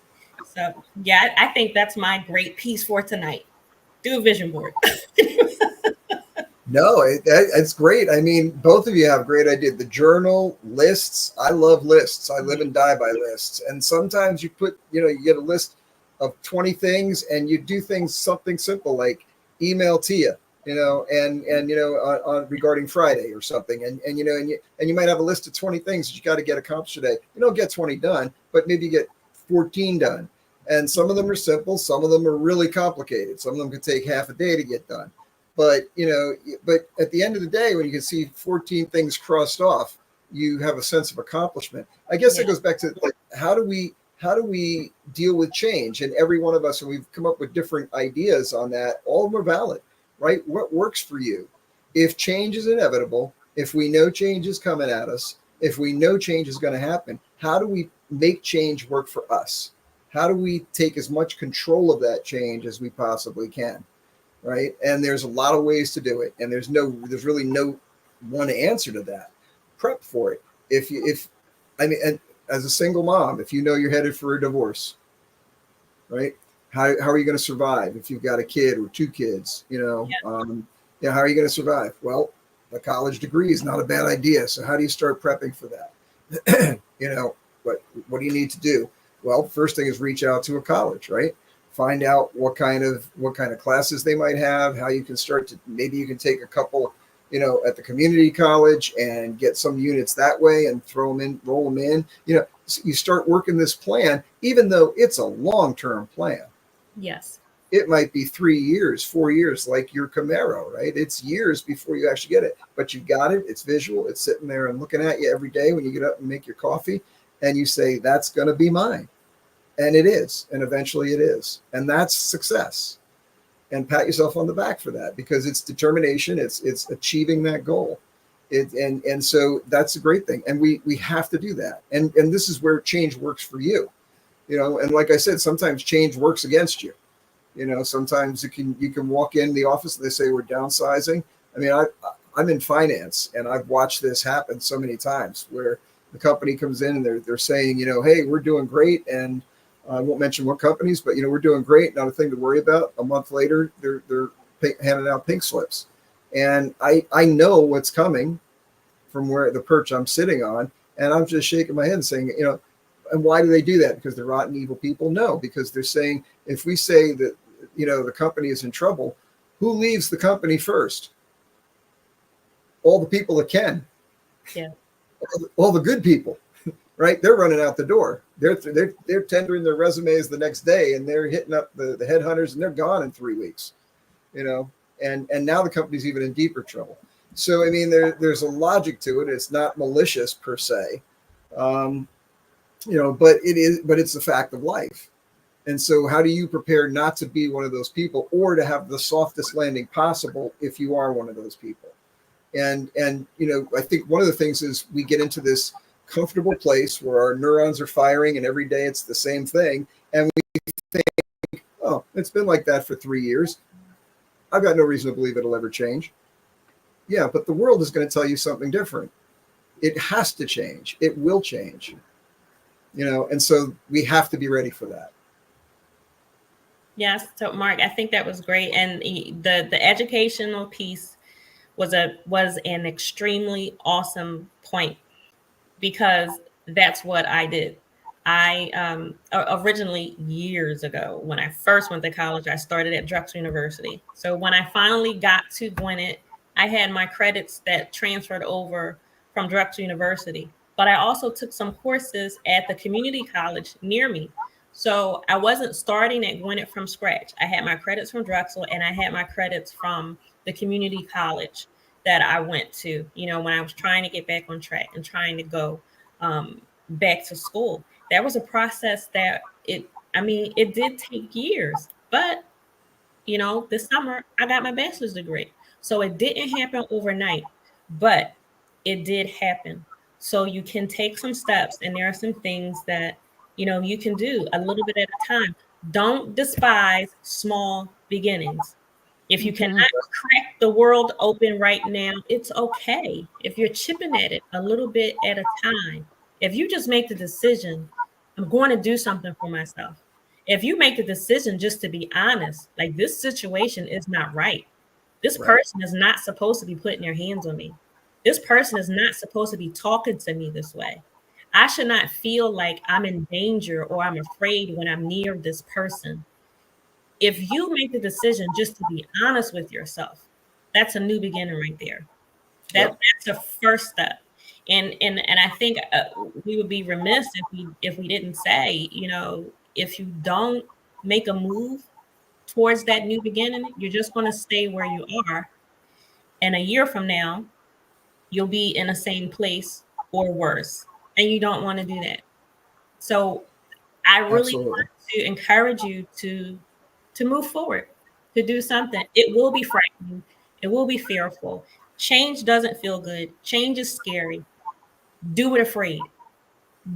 think that's my great piece for tonight. Do a vision board. No, it's great. I mean, both of you have great ideas. The journal, lists. I love lists. I live and die by lists. And sometimes you get a list of 20 things, and you do things something simple like email Tia, and on regarding Friday or something, and you might have a list of 20 things that you got to get accomplished today. You don't get 20 done, but maybe you get 14 done. And some of them are simple, some of them are really complicated. Some of them could take half a day to get done. But at the end of the day, when you can see 14 things crossed off, you have a sense of accomplishment. I guess it goes back to like, how do we deal with change? And every one of us, and we've come up with different ideas on that. All of them are valid, right? What works for you? If change is inevitable, if we know change is coming at us, if we know change is going to happen, how do we make change work for us? How do we take as much control of that change as we possibly can? Right. And there's a lot of ways to do it. And there's really no one answer to that. Prep for it. And as a single mom, if you know you're headed for a divorce, right? How are you going to survive if you've got a kid or two kids, how are you going to survive? Well, a college degree is not a bad idea. So how do you start prepping for that? What do you need to do? Well, first thing is reach out to a college, right? Find out what kind of classes they might have, how you can maybe you can take a couple, at the community college and get some units that way and roll them in. You start working this plan, even though it's a long-term plan. Yes. It might be 3 years, 4 years, like your Camaro, right? It's years before you actually get it, but you got it. It's visual. It's sitting there and looking at you every day when you get up and make your coffee, and you say, that's going to be mine. And it is. And eventually it is. And that's success. and pat yourself on the back for that, because it's determination. It's achieving that goal. And so that's a great thing. And we have to do that. And this is where change works for you, and like I said, sometimes change works against you. Sometimes you can walk in the office and they say we're downsizing. I mean, I'm in finance, and I've watched this happen so many times where the company comes in and they're saying, hey, we're doing great. And I won't mention what companies, but we're doing great. Not a thing to worry about. A month later, they're handing out pink slips. And I know what's coming from where the perch I'm sitting on. And I'm just shaking my head and saying, and why do they do that? Because they're rotten, evil people? No, because they're saying, if we say that, the company is in trouble, who leaves the company first? All the people that can. Yeah. All the good people, right? They're running out the door. They're tendering their resumes the next day, and they're hitting up the headhunters, and they're gone in 3 weeks, and now the company's even in deeper trouble. So, I mean, there's a logic to it. It's not malicious per se, but it's a fact of life. And so how do you prepare not to be one of those people, or to have the softest landing possible if you are one of those people? And I think one of the things is we get into this comfortable place where our neurons are firing and every day it's the same thing. And we think, oh, it's been like that for 3 years. I've got no reason to believe it'll ever change. Yeah, but the world is going to tell you something different. It has to change. It will change. And so we have to be ready for that. Yes. So Mark, I think that was great. And the educational piece was an extremely awesome point, because that's what I did. I originally, years ago, when I first went to college, I started at Drexel University. So when I finally got to Gwinnett, I had my credits that transferred over from Drexel University, but I also took some courses at the community college near me. So I wasn't starting at Gwinnett from scratch. I had my credits from Drexel, and I had my credits from the community college that I went to, when I was trying to get back on track and trying to go back to school. That was a process that it did take years, but this summer I got my bachelor's degree. So it didn't happen overnight, but it did happen. So you can take some steps, and there are some things that, you can do a little bit at a time. Don't despise small beginnings. If you cannot crack the world open right now, it's okay. If you're chipping at it a little bit at a time, if you just make the decision, I'm going to do something for myself. If you make the decision just to be honest, like, this situation is not right. This person is not supposed to be putting their hands on me. This person is not supposed to be talking to me this way. I should not feel like I'm in danger or I'm afraid when I'm near this person. If you make the decision just to be honest with yourself, that's a new beginning right there. That's a first step. And I think we would be remiss if we didn't say, if you don't make a move towards that new beginning, you're just going to stay where you are. And a year from now, you'll be in the same place or worse. And you don't want to do that. So I really want to encourage you to move forward, to do something. It will be frightening. It will be fearful. Change doesn't feel good. Change is scary. Do it afraid.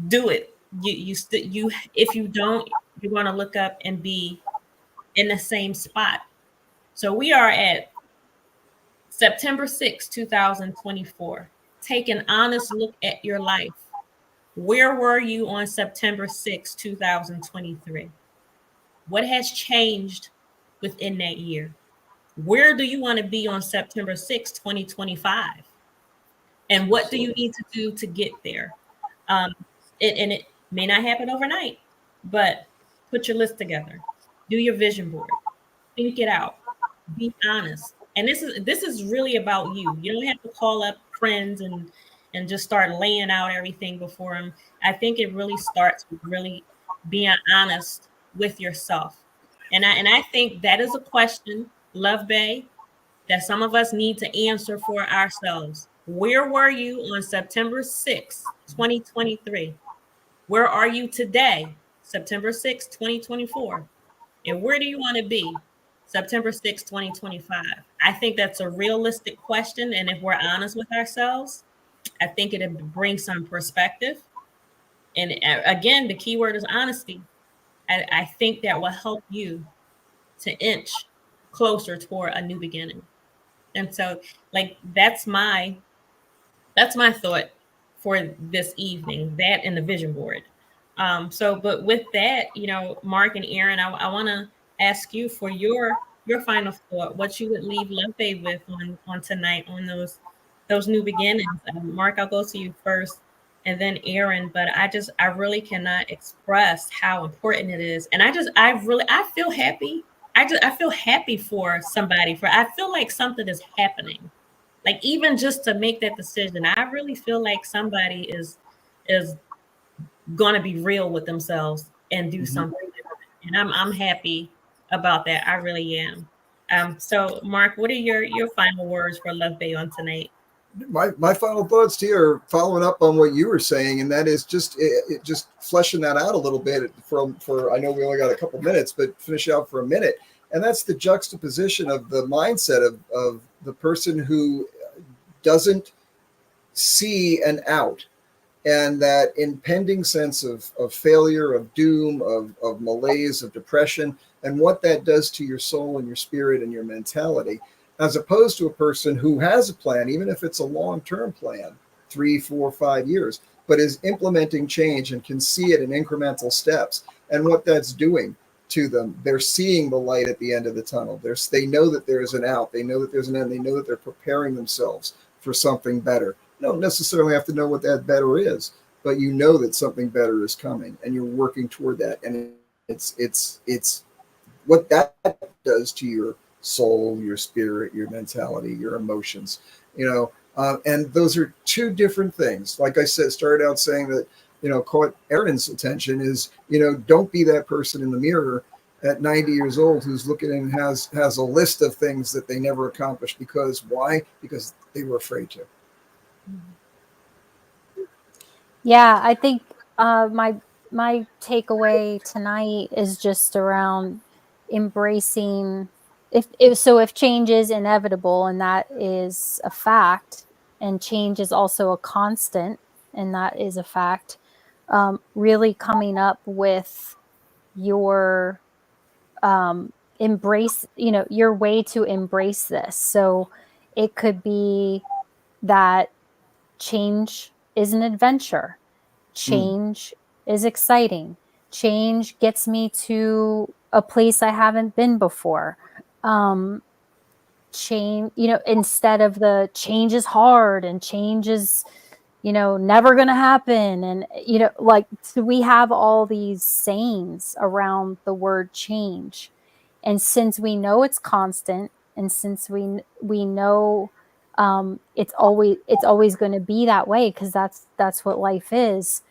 Do it. You if you don't, you're going to look up and be in the same spot. So we are at September 6, 2024. Take an honest look at your life. Where were you on September 6, 2023? What has changed within that year? Where do you want to be on September 6, 2025? And what do you need to do to get there? It may not happen overnight, but put your list together. Do your vision board. Think it out. Be honest. And this is really about you. You don't have to call up friends and just start laying out everything before them. I think it really starts with really being honest with yourself. And I think that is a question, Love Bay, that some of us need to answer for ourselves. Where were you on September 6th, 2023? Where are you today, September 6th, 2024? And where do you want to be September 6, 2025. I think that's a realistic question. And if we're honest with ourselves, I think it'll bring some perspective. And again, the key word is honesty. I think that will help you to inch closer toward a new beginning. And so, like, that's my thought for this evening, that and the vision board. But with that, Mark and Erin, I want to ask you for your final thought, what you would leave Love Bay with on tonight on those new beginnings. Mark, I'll go to you first, and then Erin. But I really cannot express how important it is, and I feel happy. I feel happy for somebody. I feel like something is happening, like even just to make that decision. I really feel like somebody is going to be real with themselves and do something different. And I'm happy about that. I really am. So Mark, what are your final words for Love Bay on tonight? My final thoughts to you are following up on what you were saying, and that is just just fleshing that out a little bit for I know we only got a couple minutes, but finish out for a minute. And that's the juxtaposition of the mindset of the person who doesn't see an out, and that impending sense of failure, of doom, of malaise, of depression, and what that does to your soul and your spirit and your mentality, as opposed to a person who has a plan, even if it's a long-term plan, 3, 4, 5 years, but is implementing change and can see it in incremental steps. And what that's doing to them, they're seeing the light at the end of the tunnel. They know that there's an out. They know that there's an end. They know that they're preparing themselves for something better. You don't necessarily have to know what that better is, but you know that something better is coming, and you're working toward that. And it's what that does to your soul, your spirit, your mentality, your emotions. And those are two different things. Like I said, started out saying that, caught Erin's attention is, don't be that person in the mirror at 90 years old who's looking and has a list of things that they never accomplished. Because why? Because they were afraid to. Yeah, I think my takeaway tonight is just around embracing if change is inevitable, and that is a fact, and change is also a constant, and that is a fact. Really coming up with your embrace, your way to embrace this. So it could be that change is an adventure. Change is exciting. Change gets me to a place I haven't been before. Change, instead of the change is hard and change is, never going to happen. And, so we have all these sayings around the word change. And since we know it's constant, and since we know it's always going to be that way, because that's what life is,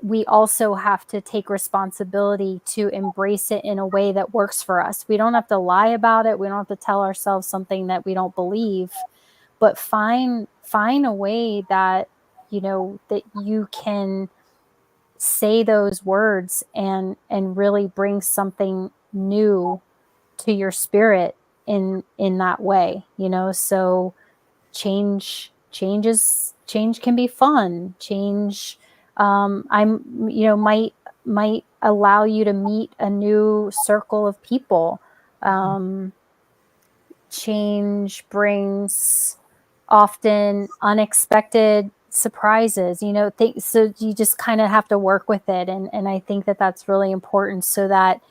we also have to take responsibility to embrace it in a way that works for us. We don't have to lie about it. We don't have to tell ourselves something that we don't believe, but find a way that, that you can say those words and really bring something new to your spirit in that way, so change can be fun. Change might allow you to meet a new circle of people. Change brings often unexpected surprises, so you just kind of have to work with it. And I think that that's really important, so that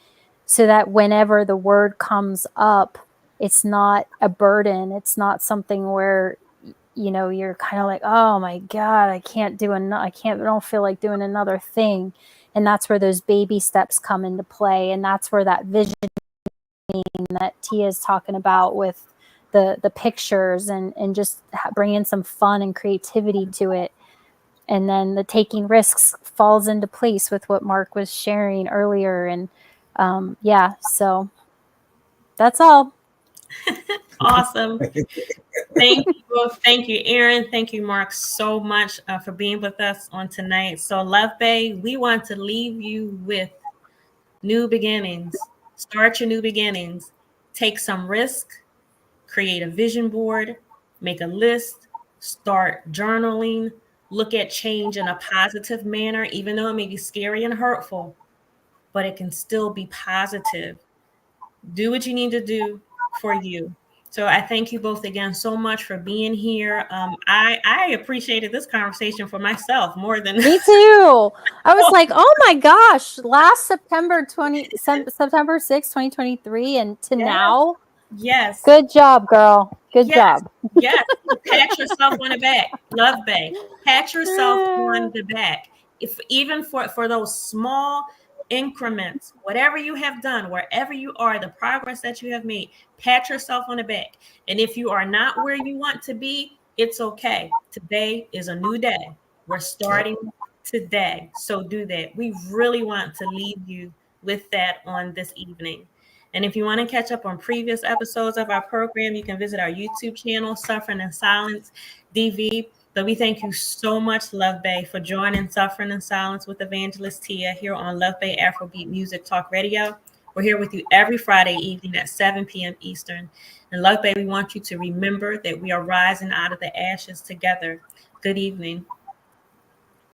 whenever the word comes up, it's not a burden. It's not something where, you're kind of like, oh my God, I don't feel like doing another thing. And that's where those baby steps come into play. And that's where that vision that Tia is talking about with the pictures and just bringing some fun and creativity to it. And then the taking risks falls into place with what Mark was sharing earlier. And so that's all. Awesome. Thank you. Thank you, Erin. Thank you, Mark, so much for being with us on tonight. So, Love Bay, we want to leave you with new beginnings. Start your new beginnings. take some risk, create a vision board, make a list, start journaling, look at change in a positive manner, even though it may be scary and hurtful, but it can still be positive. Do what you need to do for you. So I thank you both again so much for being here. I appreciated this conversation for myself more than Me too. I was like, oh my gosh, last September 6th, 2023, and to Yes. now. Yes. Good job, girl. Good job. Yes. Pat yourself on the back. Love Bay. Pat yourself on the back. If even for those small increments, whatever you have done, wherever you are, the progress that you have made, pat yourself on the back. And if you are not where you want to be, it's okay. Today is a new day. We're starting today. So do that. We really want to leave you with that on this evening. And if you want to catch up on previous episodes of our program, you can visit our YouTube channel, Suffering in Silence DV. But we thank you so much, Love Bay, for joining Suffering in Silence with Evangelist Tia here on Love Bay Afrobeat Music Talk Radio. We're here with you every Friday evening at 7 p.m. Eastern. And Love Bay, we want you to remember that we are rising out of the ashes together. Good evening.